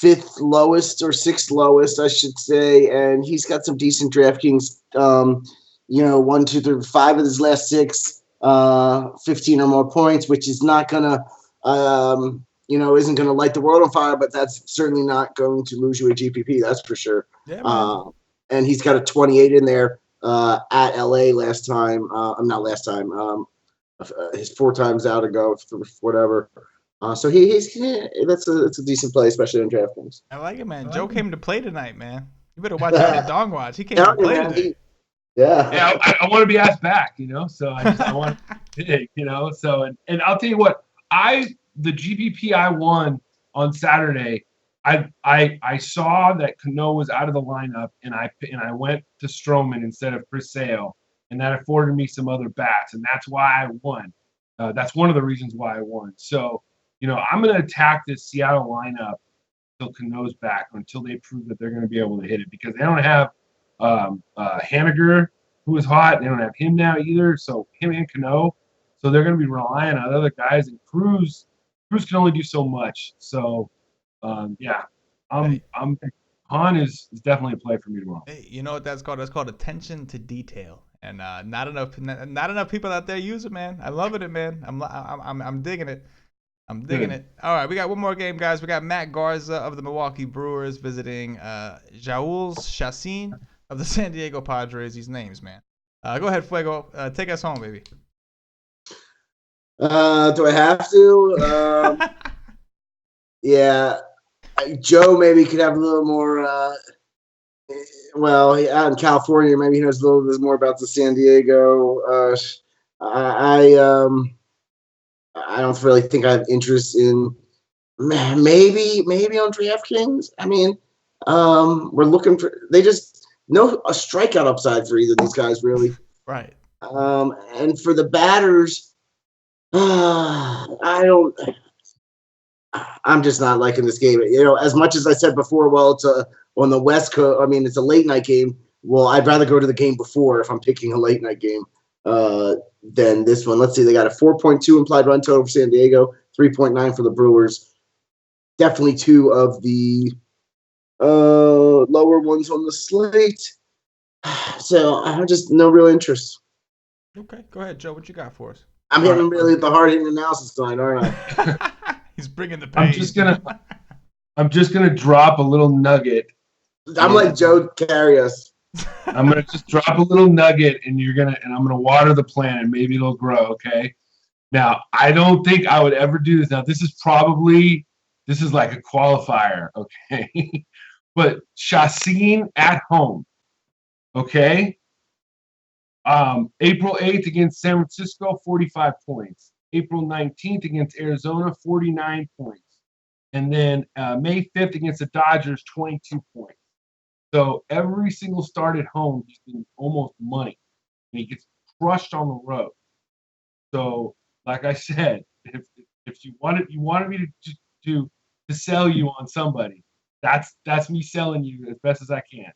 5th lowest or 6th lowest, I should say, and he's got some decent DraftKings. 1, 2, 3, 5 of his last 6, 15 or more points, which is not gonna, isn't gonna light the world on fire, but that's certainly not going to lose you a GPP. That's for sure. Yeah, and he's got a 28 in there at LA last time. Not last time. His 4 times out ago, whatever. So that's a decent play, especially in DraftKings. I like it, man. Joe came to play tonight, man. You better watch out for Dong Watch. He can't Tell even you, play man, today. Yeah, I want to be asked back, so I want to pick, so, and I'll tell you what, the GPP I won on Saturday, I saw that Cano was out of the lineup, and I went to Stroman instead of Chris Sale, and that afforded me some other bats, and that's why I won. That's one of the reasons why I won. So, I'm going to attack this Seattle lineup until Cano's back, or until they prove that they're going to be able to hit it, because they don't have Haniger, who is hot. They don't have him now either, so him and Cano. So they're going to be relying on other guys, and Cruz can only do so much. So, yeah, Han is definitely a play for me tomorrow. Hey, you know what that's called? That's called attention to detail, and not enough people out there use it, man. I'm loving it, man. I'm digging it. I'm digging it. All right, we got one more game, guys. We got Matt Garza of the Milwaukee Brewers visiting Jhoulys Chacin of the San Diego Padres. These names, man. Go ahead, Fuego. Take us home, baby. Do I have to? Yeah. Joe maybe could have a little more. Out in California, maybe he knows a little bit more about the San Diego. I don't really think I have interest in maybe on DraftKings. I mean, we're looking for a strikeout upside for either of these guys, really. Right. And for the batters, I'm just not liking this game. As much as I said before, well, it's on the West Coast. I mean, it's a late night game. Well, I'd rather go to the game before if I'm picking a late night game. Than this one. Let's see. They got a 4.2 implied run total for San Diego, 3.9 for the Brewers. Definitely two of the lower ones on the slate. So I have just no real interest. Okay, go ahead, Joe. What you got for us? I'm hitting really the hard-hitting analysis tonight, aren't I? He's bringing the pain. I'm just gonna drop a little nugget. I'm like Joe carry us. I'm gonna just drop a little nugget, and I'm gonna water the plant, and maybe it'll grow. Okay. Now, I don't think I would ever do this. Now, this is like a qualifier. Okay, but Chacin at home. Okay. April 8th against San Francisco, 45 points. April 19th against Arizona, 49 points, and then May 5th against the Dodgers, 22 points. So every single start at home, he's been almost money, and he gets crushed on the road. So, like I said, if you wanted me to sell you on somebody, that's me selling you as best as I can.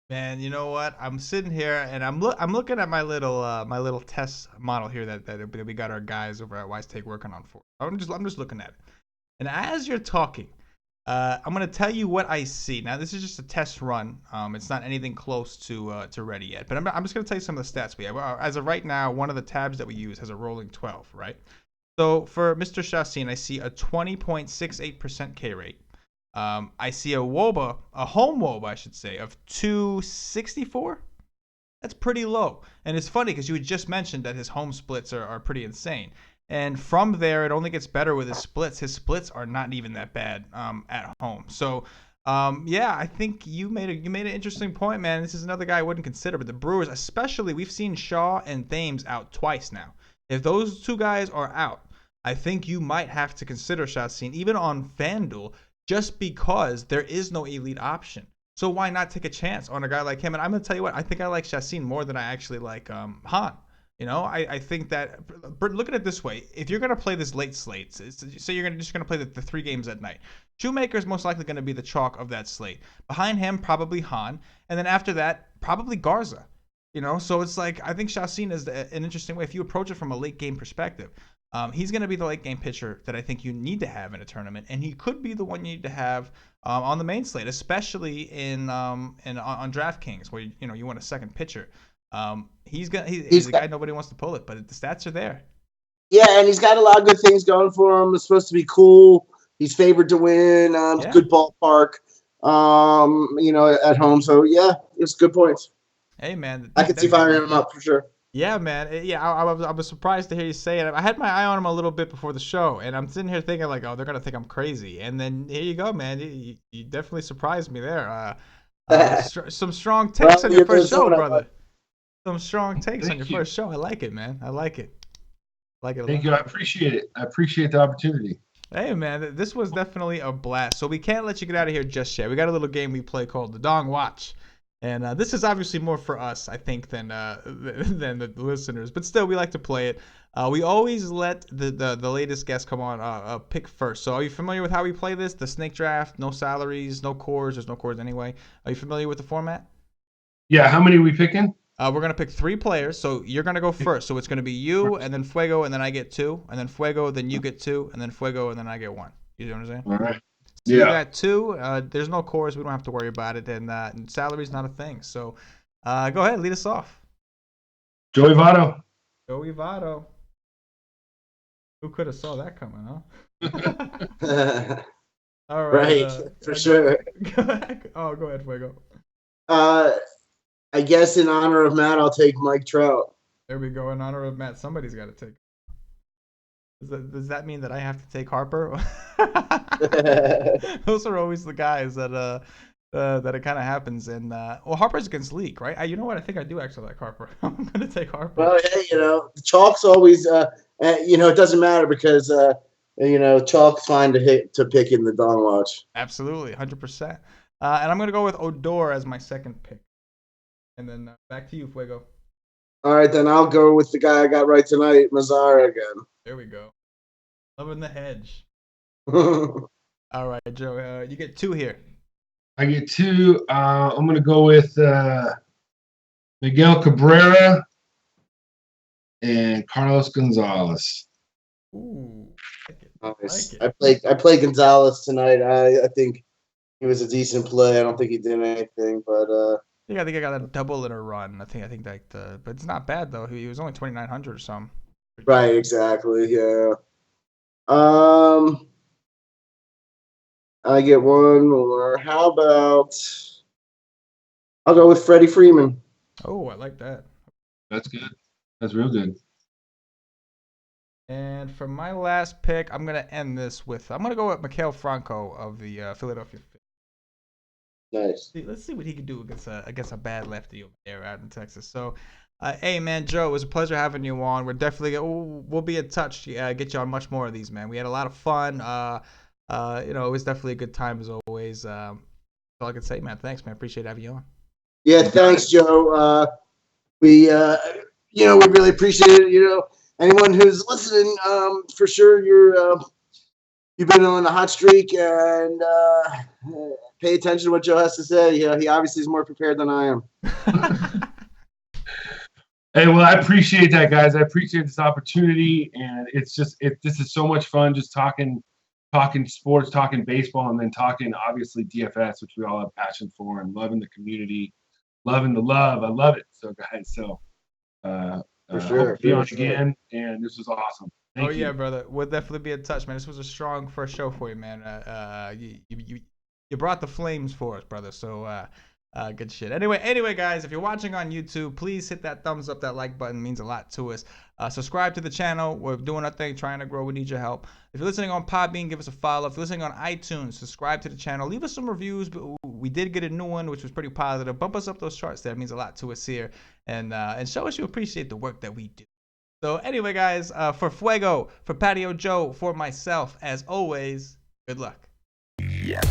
Man, you know what? I'm sitting here and I'm looking at my little test model here that we got our guys over at WiseTake working on for. I'm just looking at it, and as you're talking. I'm gonna tell you what I see. Now, this is just a test run. It's not anything close to ready yet. But I'm just gonna tell you some of the stats we have. As of right now, one of the tabs that we use has a rolling 12, right? So for Mr. Chacin, I see a 20.68% K rate. I see a home WOBA, I should say, of 264. That's pretty low. And it's funny because you had just mentioned that his home splits are pretty insane. And from there, it only gets better with his splits. His splits are not even that bad at home. So, yeah, I think you made an interesting point, man. This is another guy I wouldn't consider. But the Brewers, especially, we've seen Shaw and Thames out twice now. If those two guys are out, I think you might have to consider Chacin, even on FanDuel, just because there is no elite option. So why not take a chance on a guy like him? And I'm going to tell you what, I think I like Chacin more than I actually like Han. I think that, look at it this way. If you're going to play this late slate, say you're just going to play the 3 games at night, Shoemaker is most likely going to be the chalk of that slate. Behind him, probably Han. And then after that, probably Garza. So it's like, I think Chacin is an interesting way. If you approach it from a late game perspective, he's going to be the late game pitcher that I think you need to have in a tournament. And he could be the one you need to have on the main slate, especially on DraftKings, where you want a second pitcher. He's a guy nobody wants to pull it, but the stats are there. Yeah, and he's got a lot of good things going for him. It's supposed to be cool. He's favored to win. Good ballpark. At home. So yeah, it's good points. Hey man, I could see firing him up for sure. Yeah, man. Yeah, I was surprised to hear you say it. I had my eye on him a little bit before the show, and I'm sitting here thinking like, oh, they're gonna think I'm crazy. And then here you go, man. You definitely surprised me there. Some strong takes on your first show, Arizona. brother. Some strong takes on Thank your you. first show. I like it, man. I like it. I like it a lot. Thank you. I appreciate it. I appreciate the opportunity. Hey, man, this was definitely a blast. So we can't let you get out of here just yet. We got a little game we play called the Dong Watch. And this is obviously more for us, I think, than the listeners. But still, we like to play it. We always let the latest guest come on pick first. So are you familiar with how we play this? The snake draft, no salaries, no cores. There's no cores anyway. Are you familiar with the format? Yeah. How many are we picking? We're going to pick 3 players. So you're going to go first. So it's going to be you, and then Fuego, and then I get 2. And then Fuego, then you get 2. And then Fuego, and then I get 1. You know what I'm saying? All right. So you got 2. There's no cores. We don't have to worry about it. And salary's not a thing. So go ahead. Lead us off. Joey Votto. Joey Votto. Who could have saw that coming, huh? All right. Right, for sure. Go ahead, Fuego. I guess in honor of Matt, I'll take Mike Trout. There we go. In honor of Matt, somebody's got to take. Does that mean that I have to take Harper? Those are always the guys that it kind of happens. And well, Harper's against Leak, right? You know what? I think I do actually like Harper. I'm gonna take Harper. Well, hey, the chalk's always, it doesn't matter because chalk's fine to pick in the Dong Watch. Absolutely, 100%. And I'm gonna go with Odor as my second pick. And then back to you, Fuego. All right, then I'll go with the guy I got right tonight, Mazzara again. There we go. Loving the hedge. All right, Joe. You get 2 here. I get 2. I'm going to go with Miguel Cabrera and Carlos Gonzalez. Ooh, like it. Nice. Like it. I played Gonzalez tonight. I think he was a decent play. I don't think he did anything, but Yeah, I think I got a double in a run. I think but it's not bad though. He was only 2,900 or something. right, exactly. Yeah. I get one more. How about I'll go with Freddie Freeman. Oh, I like that. That's good. That's real good. And for my last pick, I'm gonna end this with I'm gonna go with Mikael Franco of the Philadelphia Phillies. Nice. Let's see what he can do against a bad lefty over there out in Texas. So, hey man, Joe, it was a pleasure having you on. We're definitely we'll be in touch. Get you on much more of these, man. We had a lot of fun. It was definitely a good time as always. That's all I can say, man. Thanks, man. Appreciate having you on. Yeah, thanks, Joe. We really appreciate it. Anyone who's listening, for sure you've been on a hot streak and pay attention to what Joe has to say. Yeah, he obviously is more prepared than I am. Hey, well, I appreciate that, guys. I appreciate this opportunity, and this is so much fun just talking sports, talking baseball, and then talking obviously DFS, which we all have passion for, and loving the community, loving the love. I love it. So, guys, For sure. Hope to be on again, and this was awesome. Thank you. Yeah, brother. We'll definitely be in touch, man. This was a strong first show for you, man. You brought the flames for us, brother. So good shit. Anyway, guys, if you're watching on YouTube, please hit that thumbs up. That like button means a lot to us. Subscribe to the channel. We're doing our thing, trying to grow. We need your help. If you're listening on Podbean, give us a follow. If you're listening on iTunes, subscribe to the channel. Leave us some reviews. We did get a new one, which was pretty positive. Bump us up those charts. That means a lot to us here, and show us you appreciate the work that we do. So anyway, guys, for Fuego, for Patio Joe, for myself, as always, good luck. Yeah.